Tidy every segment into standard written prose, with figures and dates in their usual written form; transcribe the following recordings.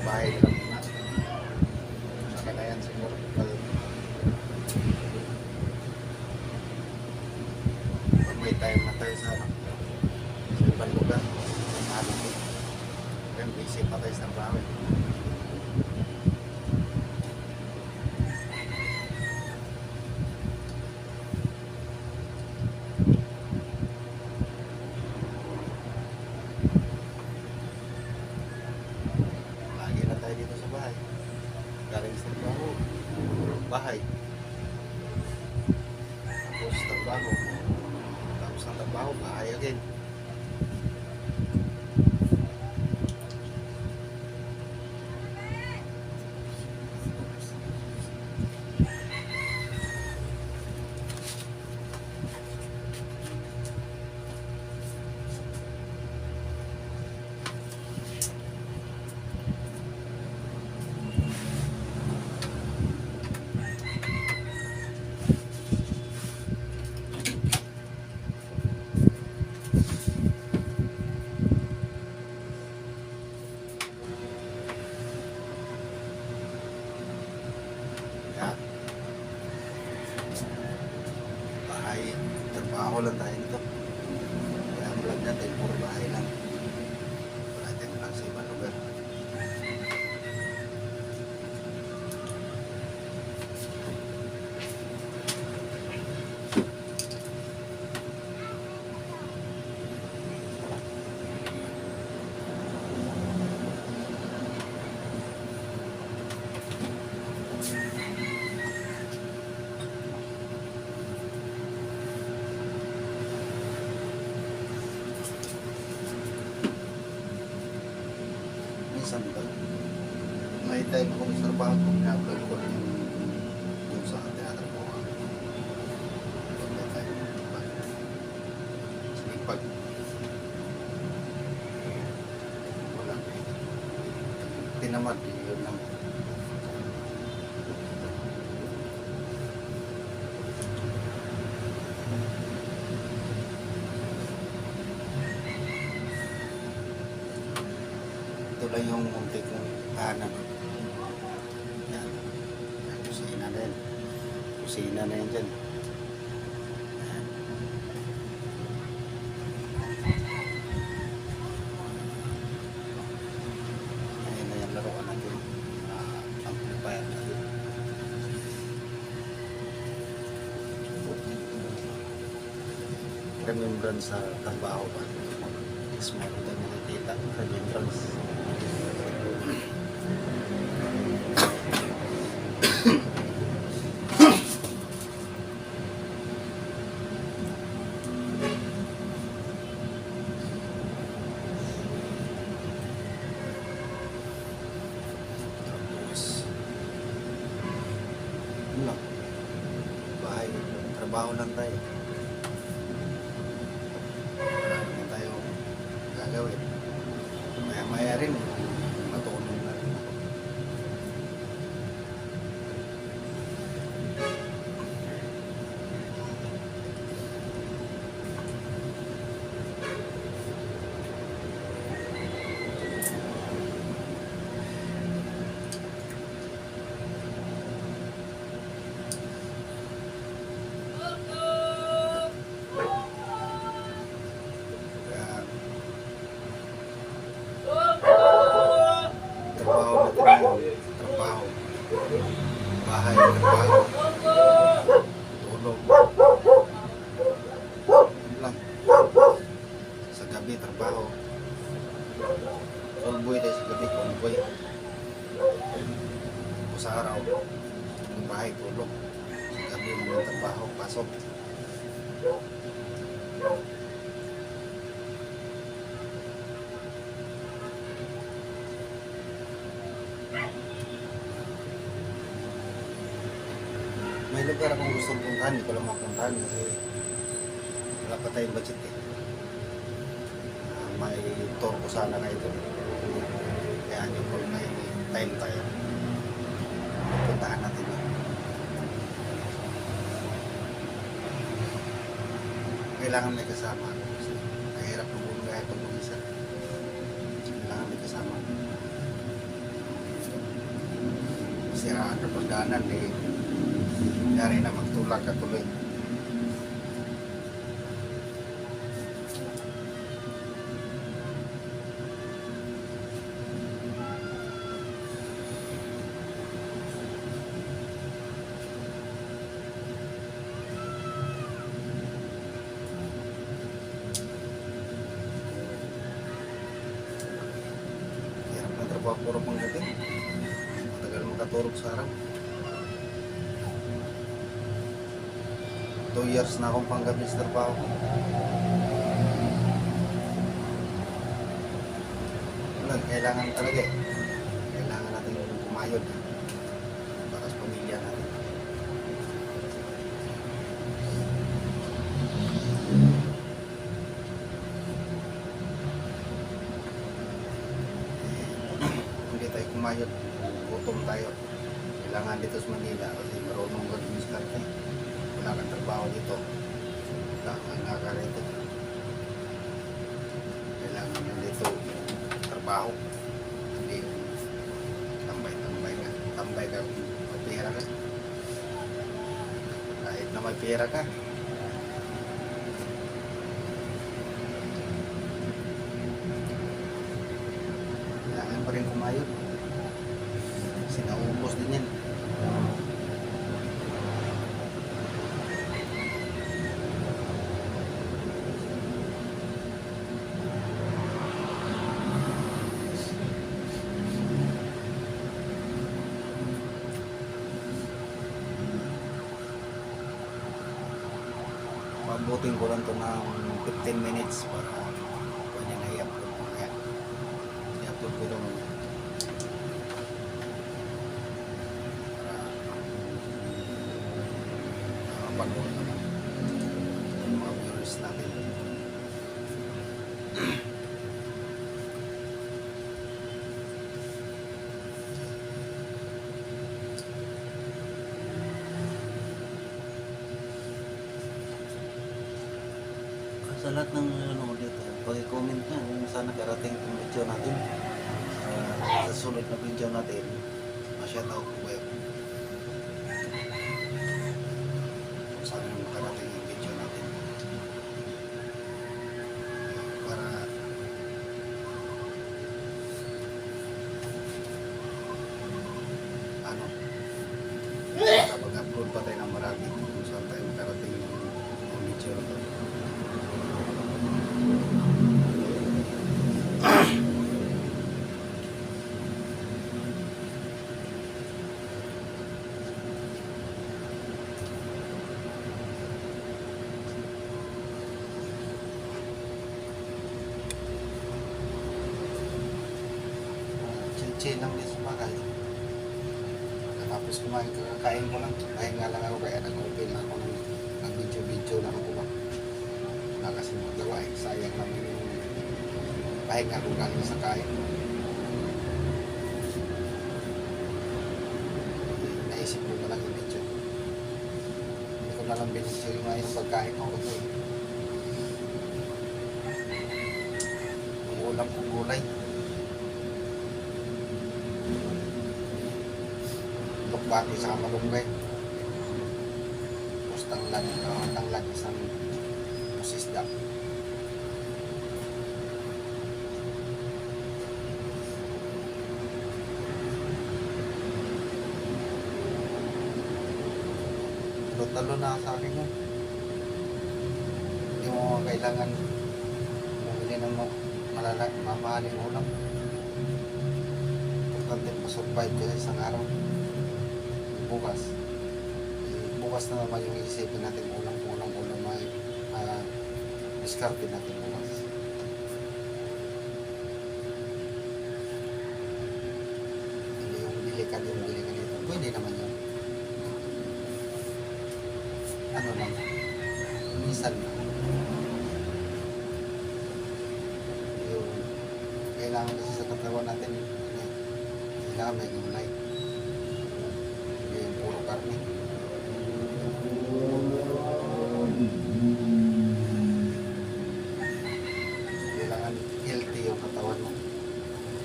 bahay na lang muna. Saka na yan siguro. Pag may time na tayo sa ibang lugar, kaya busy pa tayo sa bahay. Lagi na tayo dito sa bahay. Galing sa trabaho, bahay. Tapos trabaho. Tapos ng trabaho, bahay again. Bahay, trabaho lang tayo dito. Kaya ang vlog natin, puro bahay lang. Wala tayong lang sa ibang lugar. Minsan ba, may time akong sa trabaho kung na-upload ko rin yung sa teatro ko. May time ba? Sige, pag wala, tinamad, yun lang. Ito lang yung muntik kong tahanan. Yan. Yan, kusina na yan. Kusina na yan dyan. Yan. Ayan na yung laruan natin. Amplifier natin. Remembrance sa trabaho ba? Is meron tayo nakikita. Remembrance. Lang. Bahay, trabaho lang tayo. Marami na tayo gagawin. Maya-maya rin, matulong na rin ako. Trabaho, bahay, trabaho, tulog, yun lang. Sa gabi, trabaho, convoy tayo sa gabi, convoy. O sa araw, bahay, tulog. Sa gabi, mga trabaho, pasok. May lugar akong gustong puntahan, hindi ko lang mapuntahan kasi wala pa tayong budget eh. May tour ko sana ngayon doon. Kaya hindi ko may time tayo. Puntahan natin yun. Kailangan may kasama. Kasi nahirap ng buong gaya itong mag-isa. Kailangan may kasama. siraan na pagdaanan eh, dari na magtulak katuloy. Hirap na trabaho, puro pang gabi. Matagal makaturog sa araw. 2 years na akong panggabi sa trabaho ko. Wala, kailangan talaga eh. Kailangan natin kumayod para sa pamilya natin. Hindi tayo kumayod, gutom tayo. Kailangan dito sa Manila kasi marunong mag-diskarte. Wala kang trabaho dito. Wala kang nakarito. Kailangan mo dito trabaho. Hindi tambay-tambay ka. Tambay ka kung may pera ka. Kahit na may pera ka. Kailangan pa rin kumayod. Kasi naubos din yan. Mabuting ko lang ito ng 15 minutes para pwede na i-upload ko. Kaya i-upload ko ito muna. Para mapanood naman yung mga viewers natin. Sa lahat ng nanonood dito, pag-comment nyo kung saan nakarating itong video natin. Sa susunod na video natin, ma-shoutout ko kayo. Kung saan nakarating yung video natin. Para ano, kapag upload pa tayo ng marami kung saan tayo nakarating yung video na to. Chill lang din sa bahay. Tapos kumain, kakain ko lang. Kaya nga lang ako kaya nag-open ako ng video lang ako ba. Wala kasi magawa eh. Sayang lang yung pahinga ko galing sa kain. Naisip ko na lang yung video. Hindi ko na lang binisyo yung mga pagkain ko kasi yung ulam kong gulay. Tukbati sa malunggay. Tapos tanglag isang isda. Talo na sa akin yun. Hindi mo kailangan bumili ng mamahaling ulam. Importante ma-survive ka sa isang araw. Bukas na naman yung isipin natin ulam may diskarte natin bukas. Hindi yung bili ka dito. Pwede naman yun. Ano lang, minsan lang. Yung kailangan kasi sa katawan natin, kailangan may gulay. Hindi yung puro karne. Kailangan healthy yung katawan mo.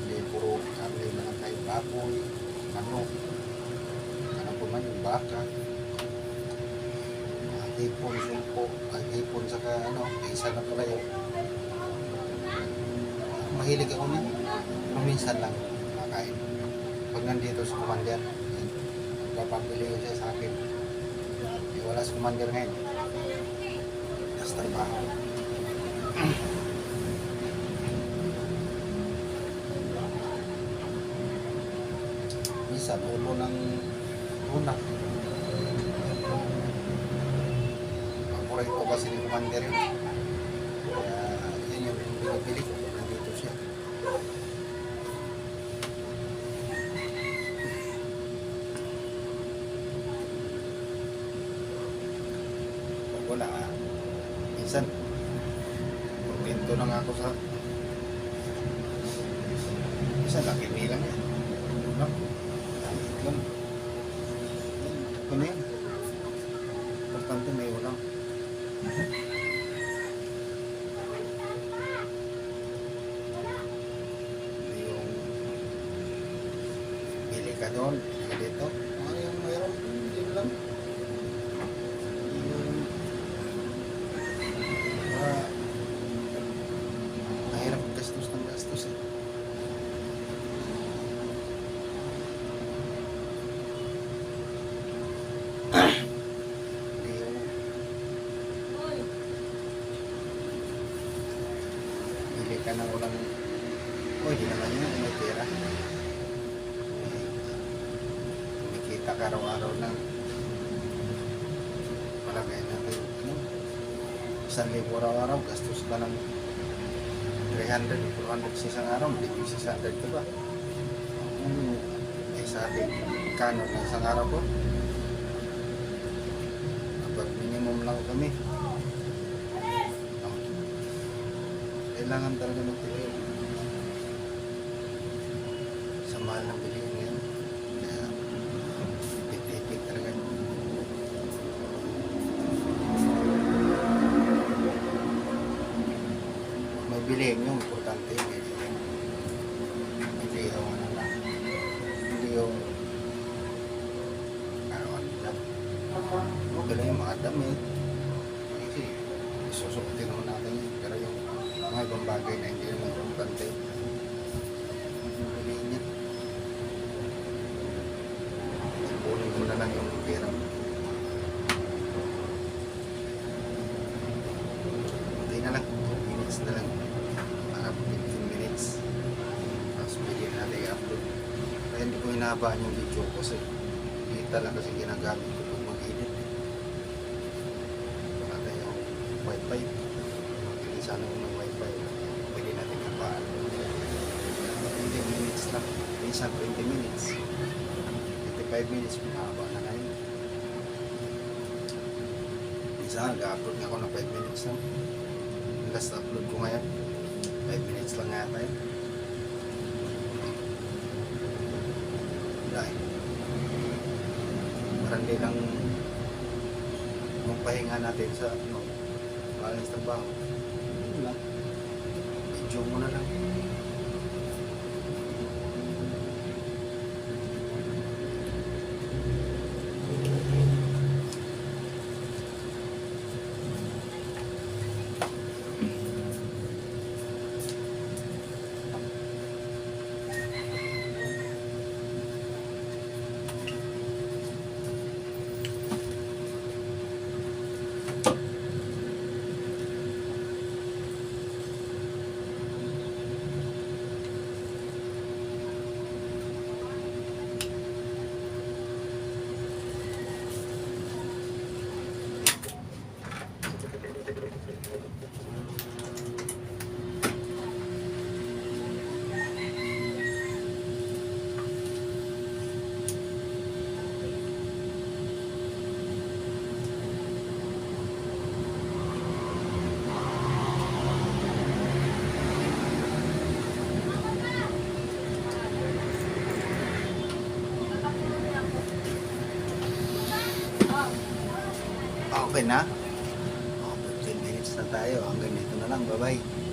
Hindi puro karne na lang tayo, baboy, manok. baka, hipon, sumpo, hipon saka ano, isa na pala yun. Mahilig ako niya, pero minsan lang makain. Pag nandito sa commander, papabili yun siya sa akin. Wala sa commander ngayon. Nasa trabaho. Minsan, ulo ng tuna. Paborito ko kasi ni commander yun. Kaya yun yung pinipili ko. Nandito siya. Pag wala, minsan, kontento lang ako sa minsan, laki nilang yan. Ulam. Ulam. Ito na yan. Importante may ulam. Yung bili ka doon, bili ka dito. Ano yung mayroon? Yun lang. Yung mahirap gastos ng gastos eh. Hindi yung bili ka ng ulang di naman yun, may pera. Kumikita ka araw-araw ng malagay natin, ano, 1,000 araw-araw, gastos ka ng 300, 400 sa isang araw, hindi 600 ka ba? Sa atin, kano na isang araw ko? Kapag minimum lang kami, kailangan talaga magtipid. Sa mahal ng bilihin ngayon, kaya tipid talaga. May bilihin nyo, importante yung bilihin. Hindi yung ano lang. Hindi yung arawan lang. Okay lang yung mga damit. Kasi susukutin naman natin yun. Pero yung mga ibang bagay na hindi naman importante, yung bilihin niya. Ipunin mo na lang yung pera. Hindi na lang. 2 minutes na lang. Para 15 minutes. Tapos bigyan natin i-upload. Kaya hindi ko hinahabaan yung video ko kasi data lang kasi ginagamit ko pag mag-edit. Wala yung wifi. Hindi sana yung may wifi. Pwede natin habaan. 20 minutes lang. Minsan 20 minutes. 25 minutes. Mahaba na na yun. Minsan nag-upload nga ako ng 5 minutes lang. Last upload ko ngayon 5 minutes lang nga tayo. Dahil parang di lang magpahinga natin sa ano, maling trabaho. Yun lang, video mo na lang. Okay na? 15 minutes na tayo. Hanggang dito na lang. Bye-bye.